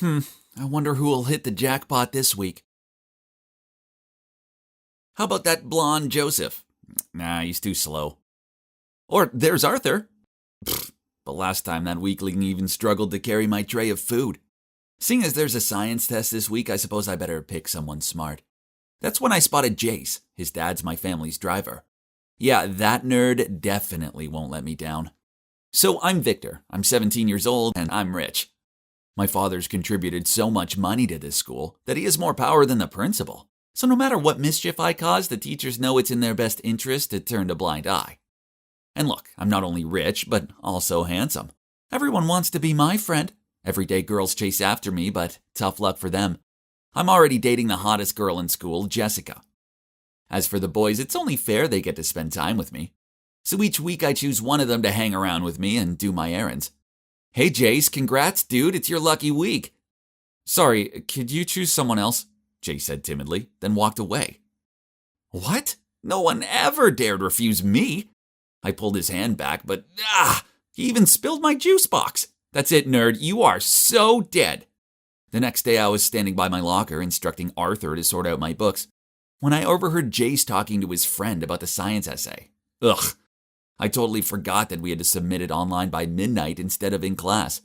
I wonder who will hit the jackpot this week. How about that blonde Joseph? Nah, he's too slow. Or there's Arthur. But last time that weakling even struggled to carry my tray of food. Seeing as there's a science test this week, I suppose I better pick someone smart. That's when I spotted Jace. His dad's my family's driver. Yeah, that nerd definitely won't let me down. So I'm Victor. I'm 17 years old and I'm rich. My father's contributed so much money to this school that he has more power than the principal. So no matter what mischief I cause, the teachers know it's in their best interest to turn a blind eye. And look, I'm not only rich, but also handsome. Everyone wants to be my friend. Everyday girls chase after me, but tough luck for them. I'm already dating the hottest girl in school, Jessica. As for the boys, it's only fair they get to spend time with me. So each week I choose one of them to hang around with me and do my errands. Hey Jace, congrats dude, it's your lucky week. Sorry, could you choose someone else? Jace said timidly, then walked away. What? No one ever dared refuse me. I pulled his hand back, but he even spilled my juice box. That's it, nerd, you are so dead. The next day I was standing by my locker instructing Arthur to sort out my books when I overheard Jace talking to his friend about the science essay. Ugh. I totally forgot that we had to submit it online by midnight instead of in class.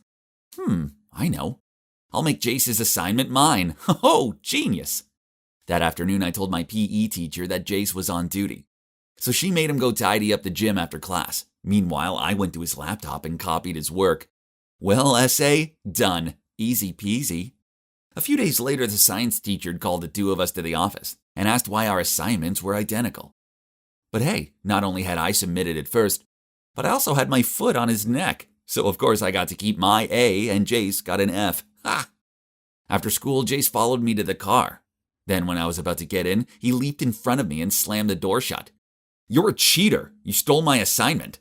I know. I'll make Jace's assignment mine. Oh, genius. That afternoon I told my PE teacher that Jace was on duty. So she made him go tidy up the gym after class. Meanwhile, I went to his laptop and copied his work. Well, essay, done. Easy peasy. A few days later, the science teacher called the two of us to the office and asked why our assignments were identical. But hey, not only had I submitted it first, but I also had my foot on his neck. So of course I got to keep my A and Jace got an F. Ha! After school, Jace followed me to the car. Then when I was about to get in, he leaped in front of me and slammed the door shut. You're a cheater. You stole my assignment.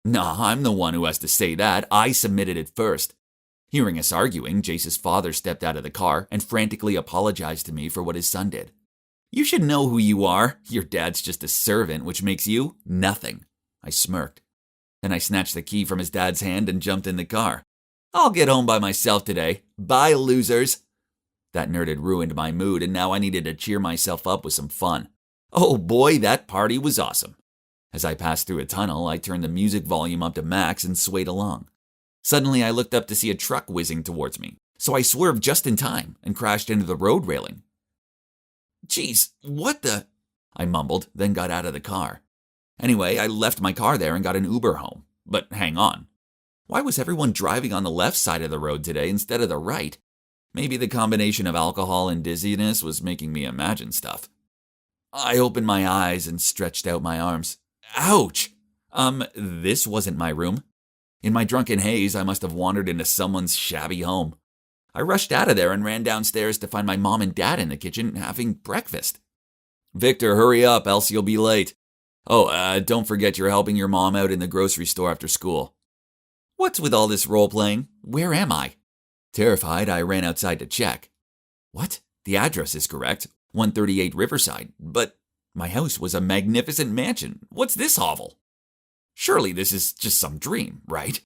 Nah, I'm the one who has to say that. I submitted it first. Hearing us arguing, Jace's father stepped out of the car and frantically apologized to me for what his son did. You should know who you are. Your dad's just a servant, which makes you nothing. I smirked. Then I snatched the key from his dad's hand and jumped in the car. I'll get home by myself today. Bye, losers. That nerd had ruined my mood, and now I needed to cheer myself up with some fun. Oh boy, that party was awesome. As I passed through a tunnel, I turned the music volume up to max and swayed along. Suddenly, I looked up to see a truck whizzing towards me, so I swerved just in time and crashed into the road railing. Jeez, what the? I mumbled, then got out of the car. Anyway, I left my car there and got an Uber home. But hang on. Why was everyone driving on the left side of the road today instead of the right? Maybe the combination of alcohol and dizziness was making me imagine stuff. I opened my eyes and stretched out my arms. Ouch! This wasn't my room. In my drunken haze, I must have wandered into someone's shabby home. I rushed out of there and ran downstairs to find my mom and dad in the kitchen having breakfast. Victor, hurry up, else you'll be late. Oh, don't forget you're helping your mom out in the grocery store after school. What's with all this role-playing? Where am I? Terrified, I ran outside to check. What? The address is correct, 138 Riverside, but my house was a magnificent mansion. What's this hovel? Surely this is just some dream, right?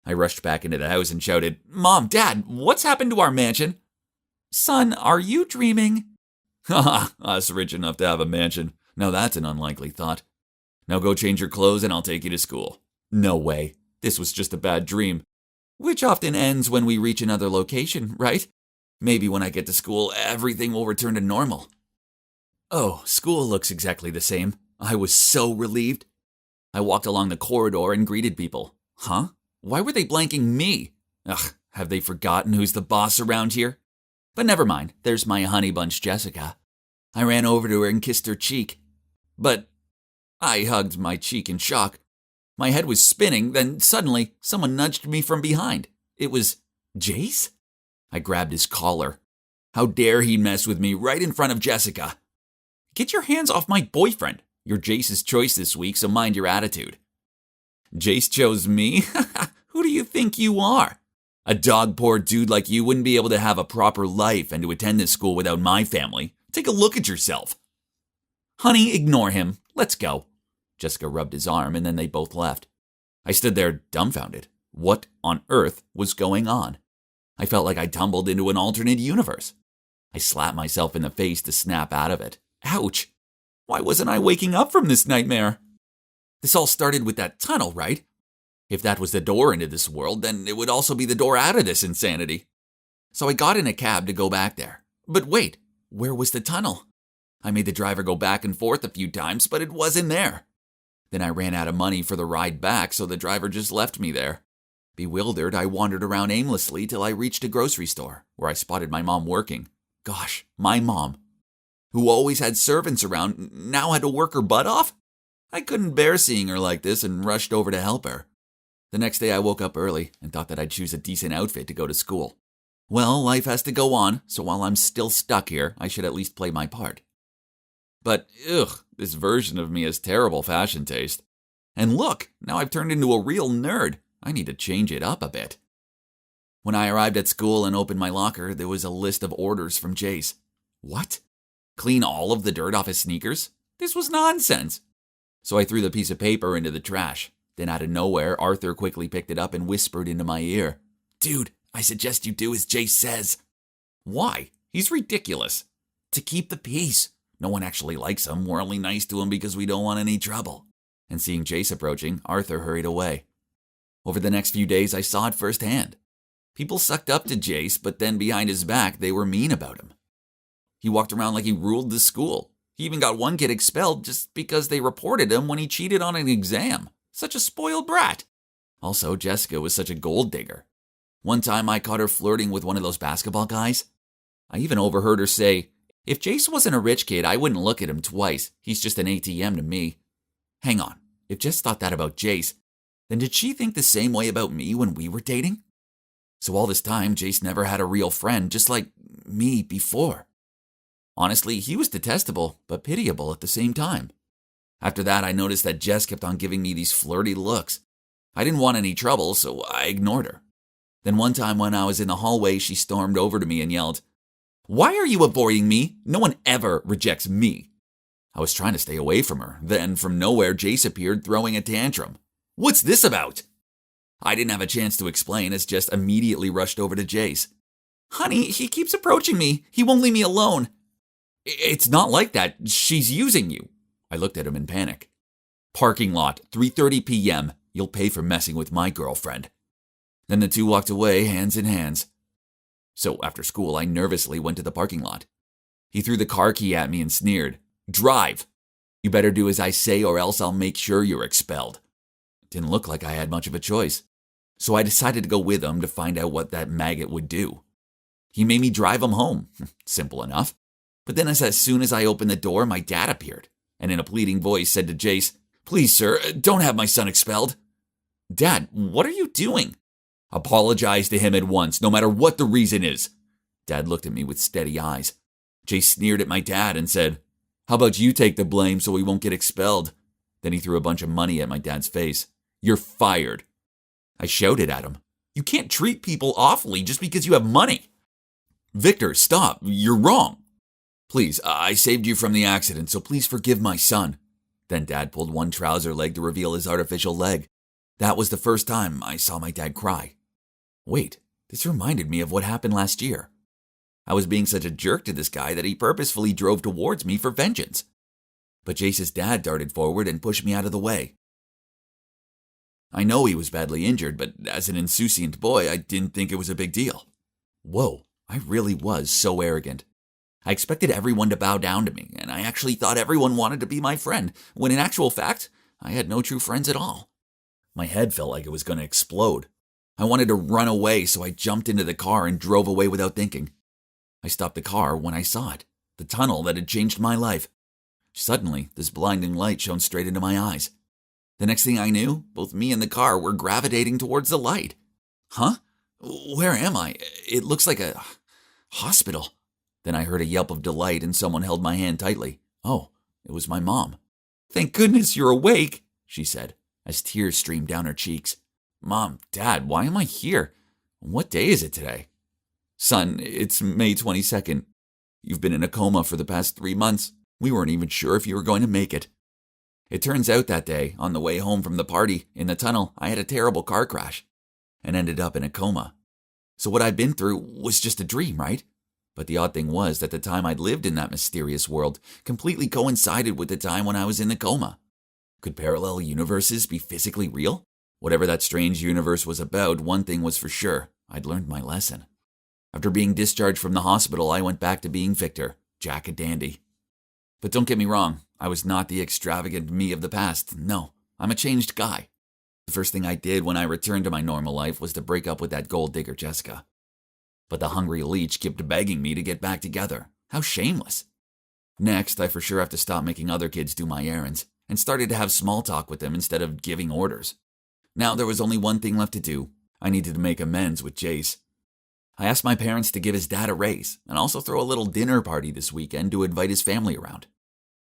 I rushed back into the house and shouted, Mom, Dad, what's happened to our mansion? Son, are you dreaming? Haha, us rich enough to have a mansion. Now that's an unlikely thought. Now go change your clothes and I'll take you to school. No way. This was just a bad dream. Which often ends when we reach another location, right? Maybe when I get to school, everything will return to normal. Oh, school looks exactly the same. I was so relieved. I walked along the corridor and greeted people. Huh? Why were they blanking me? Ugh, have they forgotten who's the boss around here? But never mind, there's my honey bunch Jessica. I ran over to her and kissed her cheek. But I hugged my cheek in shock. My head was spinning, then suddenly someone nudged me from behind. It was Jace? I grabbed his collar. How dare he mess with me right in front of Jessica? Get your hands off my boyfriend. You're Jace's choice this week, so mind your attitude. Jace chose me? Who do you think you are? A dog-poor dude like you wouldn't be able to have a proper life and to attend this school without my family. Take a look at yourself. Honey, ignore him. Let's go. Jessica rubbed his arm and then they both left. I stood there dumbfounded. What on earth was going on? I felt like I tumbled into an alternate universe. I slapped myself in the face to snap out of it. Ouch! Why wasn't I waking up from this nightmare? This all started with that tunnel, right? If that was the door into this world, then it would also be the door out of this insanity. So I got in a cab to go back there. But wait, where was the tunnel? I made the driver go back and forth a few times, but it wasn't there. Then I ran out of money for the ride back, so the driver just left me there. Bewildered, I wandered around aimlessly till I reached a grocery store, where I spotted my mom working. Gosh, my mom, who always had servants around, now had to work her butt off? I couldn't bear seeing her like this and rushed over to help her. The next day I woke up early and thought that I'd choose a decent outfit to go to school. Well, life has to go on, so while I'm still stuck here, I should at least play my part. But, this version of me has terrible fashion taste. And look, now I've turned into a real nerd. I need to change it up a bit. When I arrived at school and opened my locker, there was a list of orders from Jace. What? Clean all of the dirt off his sneakers? This was nonsense. So I threw the piece of paper into the trash. Then out of nowhere, Arthur quickly picked it up and whispered into my ear. Dude, I suggest you do as Jace says. Why? He's ridiculous. To keep the peace. No one actually likes him. We're only nice to him because we don't want any trouble. And seeing Jace approaching, Arthur hurried away. Over the next few days, I saw it firsthand. People sucked up to Jace, but then behind his back, they were mean about him. He walked around like he ruled the school. He even got one kid expelled just because they reported him when he cheated on an exam. Such a spoiled brat. Also, Jessica was such a gold digger. One time I caught her flirting with one of those basketball guys. I even overheard her say, if Jace wasn't a rich kid, I wouldn't look at him twice. He's just an ATM to me. Hang on, if Jess thought that about Jace, then did she think the same way about me when we were dating? So all this time, Jace never had a real friend, just like me before. Honestly, he was detestable, but pitiable at the same time. After that, I noticed that Jess kept on giving me these flirty looks. I didn't want any trouble, so I ignored her. Then one time when I was in the hallway, she stormed over to me and yelled, "Why are you avoiding me? No one ever rejects me." I was trying to stay away from her. Then, from nowhere, Jace appeared throwing a tantrum. "What's this about?" I didn't have a chance to explain as Jess immediately rushed over to Jace. "Honey, he keeps approaching me. He won't leave me alone." "It's not like that. She's using you." I looked at him in panic. "Parking lot, 3:30 p.m. You'll pay for messing with my girlfriend." Then the two walked away, hands in hands. So after school, I nervously went to the parking lot. He threw the car key at me and sneered, "Drive. You better do as I say or else I'll make sure you're expelled." It didn't look like I had much of a choice. So I decided to go with him to find out what that maggot would do. He made me drive him home. Simple enough. But then as soon as I opened the door, my dad appeared, and in a pleading voice said to Jace, "Please, sir, don't have my son expelled." "Dad, what are you doing?" "Apologize to him at once, no matter what the reason is." Dad looked at me with steady eyes. Jace sneered at my dad and said, "How about you take the blame so we won't get expelled?" Then he threw a bunch of money at my dad's face. "You're fired." I shouted at him, "You can't treat people awfully just because you have money." "Victor, stop. You're wrong." "Please, I saved you from the accident, so please forgive my son." Then Dad pulled one trouser leg to reveal his artificial leg. That was the first time I saw my dad cry. Wait, this reminded me of what happened last year. I was being such a jerk to this guy that he purposefully drove towards me for vengeance. But Jace's dad darted forward and pushed me out of the way. I know he was badly injured, but as an insouciant boy, I didn't think it was a big deal. Whoa, I really was so arrogant. I expected everyone to bow down to me, and I actually thought everyone wanted to be my friend, when in actual fact, I had no true friends at all. My head felt like it was going to explode. I wanted to run away, so I jumped into the car and drove away without thinking. I stopped the car when I saw it, the tunnel that had changed my life. Suddenly, this blinding light shone straight into my eyes. The next thing I knew, both me and the car were gravitating towards the light. Huh? Where am I? It looks like a hospital. Then I heard a yelp of delight and someone held my hand tightly. Oh, it was my mom. "Thank goodness you're awake," she said, as tears streamed down her cheeks. "Mom, Dad, why am I here? What day is it today?" "Son, it's May 22nd. You've been in a coma for the past 3 months. We weren't even sure if you were going to make it." It turns out that day, on the way home from the party, in the tunnel, I had a terrible car crash and ended up in a coma. So what I'd been through was just a dream, right? But the odd thing was that the time I'd lived in that mysterious world completely coincided with the time when I was in the coma. Could parallel universes be physically real? Whatever that strange universe was about, one thing was for sure. I'd learned my lesson. After being discharged from the hospital, I went back to being Victor, Jack a dandy. But don't get me wrong, I was not the extravagant me of the past. No, I'm a changed guy. The first thing I did when I returned to my normal life was to break up with that gold digger Jessica. But the hungry leech kept begging me to get back together. How shameless. Next, I for sure have to stop making other kids do my errands, and started to have small talk with them instead of giving orders. Now there was only one thing left to do. I needed to make amends with Jace. I asked my parents to give his dad a raise, and also throw a little dinner party this weekend to invite his family around.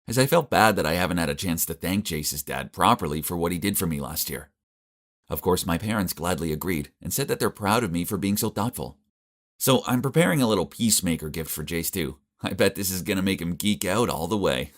As I felt bad that I haven't had a chance to thank Jace's dad properly for what he did for me last year. Of course, my parents gladly agreed, and said that they're proud of me for being so thoughtful. So I'm preparing a little peacemaker gift for Jace too. I bet this is going to make him geek out all the way.